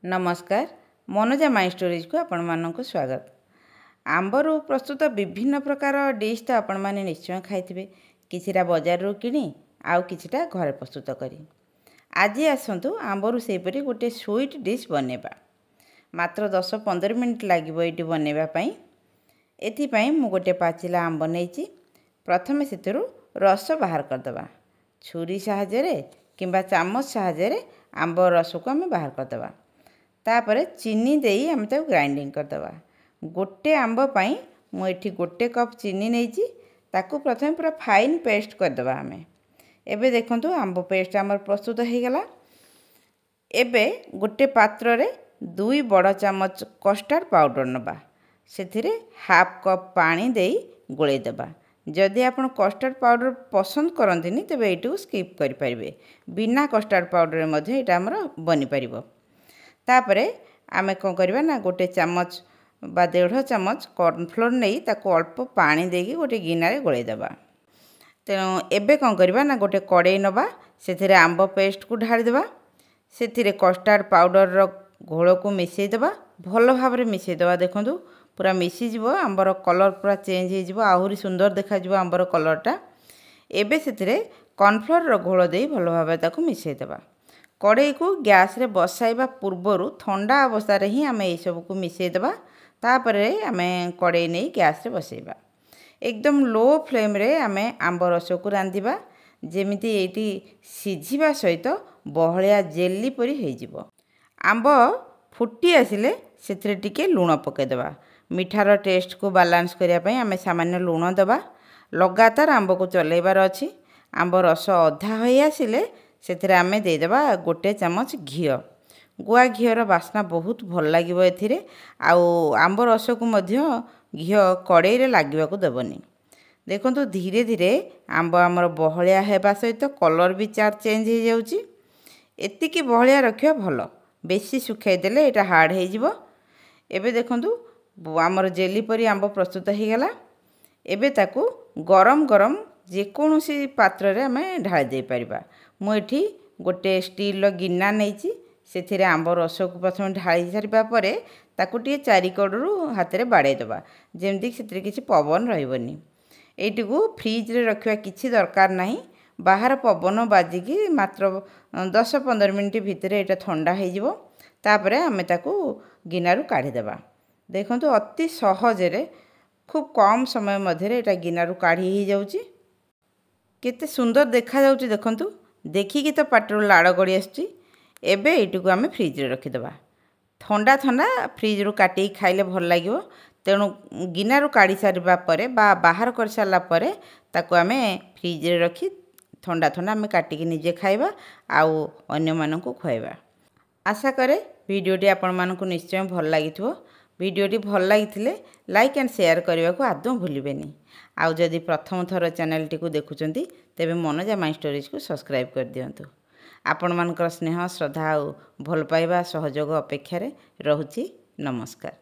नमस्कार Manoja my stories को आपण मानक स्वागत। आंबर प्रस्तुत विभिन्न प्रकार डिश तो आपण माने निश्चय खाइथिबे, किछिटा बाजार रो किनी आउ किछिटा घरे प्रस्तुत करी। आज आसंतु आंबर सेपरी गोटे स्वीट डिश बनेबा। मात्र 10-15 मिनिट लागिबो एटी बनेबा पई। एथि पई मु गोटे पाचिला आंब नेची। प्रथमे सेतरु रस बाहर कर दबा। छुरी सहायता रे किंबा चामच सहायता रे आंब रस को हम बाहर कर दबा। तापर चीनी देई हम ताको ग्राइंडिंग कर दबा। गोटे आंब पई मु एठी गोटे कप चीनी नेची, ताकू प्रथमे पूरा फाइन पेस्ट कर दबा। हमें एबे देखंतु आंब पेस्ट हमर प्रस्तुत हो गला। एबे गोटे पात्र रे 2 बड़ चामच कस्टर्ड पाउडर नबा। सेथिरे हाफ कप पानी देई गोळे दबा। जदि आपण कस्टर्ड पाउडर पसंद करंतिनी तबे एटू स्किप करि परिबे। बिना कस्टर्ड पाउडर रे मध्ये एटा हमर बनि परिबो। तापरे आमे कोन करबा ना गोटे चामच बा 1.5 चामच कॉर्नफ्लोर नहीं ताको अल्प पानी देगी गोटे गिना रे गोळे दबा। तेनो एबे कोन करबा ना गोटे कड़ाई नबा। सेथिरे आंब पेस्ट को ढाଳି देबा। सेथिरे कस्टर्ड पाउडर रो घोळ को मिसई देबा। भलो भाबरे मिसई देबा। देखंतु पूरा मिसी जिवो, आंबर कलर पूरा चेंज हो जिवो, आहुरी सुंदर देखा जिवो आंबर कलरटा। एबे सेथिरे कॉर्नफ्लोर रो घोळ देई भलो भाबरे ताको मिसई देबा। कड़ाई को गैस रे बसाइबा पूर्वरु ठंडा अवस्था रे ही आमे ए सब को मिसई देबा। तापरे आमे कड़ाई नै गैस रे बसाइबा। एकदम लो फ्लेम रे आमे आंब रस को रांधिबा, जेमिति एटी सिझिबा सहित बहलिया जेली परी हे जिवो। आंब फुटी आसिले सेथिरे टिके लूण पके देबा। मिठार टेस्ट को बैलेंस करिया पई आमे सामान्य लूण देबा। लगातार आंब को चलेबार अछि। आंब रस अधा होई आसिले सेथिरे आमे दे देबा गोटे चामच घी। गुआ घीर बास्ना बहुत भल लागिवो एथिरे। आउ आंब रस को मध्य घी कड़ाई रे लागिबा को देबनी। देखंतु धीरे धीरे आंब हमर बहलिया हेबा सहित कलर भी चार चेंज हो जाउची। एतिकी बहलिया रखियो भलो, बेसी सुखाई देले एटा हार्ड हे जिवो। एबे देखंतु हमर जेली परी आंब प्रस्तुत हो गला। एबे ताकू गरम गरम जे कोनोसी पात्र रे हमें ढाळ दे परिबा। मु एठी गोटे स्टील रो गिन्ना नेची। सेथिरे आंब रस को प्रथम ढाळी सारिबा परे ताकू टिके चारि कोडरु हाथ रे बाडे दबा, जेमति सेथिरे किछि पवन रहिबनी। एटिकू फ्रिज रे रखिबा किछि दरकार नाही। बाहर पवन बाजिकी मात्र 10-15 मिनिट भितरे एटा ठंडा हे जिवो। तापरे हमें ताकू गिनारु काढी देबा। देखंतु अति सहज रे खूब कम समय मध्यरे एटा गिनारु काढी ही जाउची। केते सुंदर देखा जाउची देखंतु। देखिकी तो पाटरु लाड़ गड़ी आसची। एबे एटिकू आमे फ्रिज रे रखी देबा। ठंडा ठंडा फ्रिज रु काटी खाइले भल लागिवो। तेणु गिनारु काढी सारिबा परे बा बाहर कर सारला परे ताकू आमे फ्रिज रे रखी ठंडा ठंडा आमे काटी के निजे खाइबा आउ अन्य मानकु खुआइबा। आशा करे वीडियोटी आपण मानकु निश्चय भल लागिथो। वीडियोटी भल लागिथिले लाइक एंड शेयर करबा को आदौ भूलिबेनी। आउ जदि प्रथम थर चैनल टी को देखुचंती तेबे मनोजा माई स्टोरीज को सब्सक्राइब कर दियंतु। आपण मानकर स्नेह श्रद्धा और भल पाइबा सहयोग अपेक्षा रे रहुची। नमस्कार।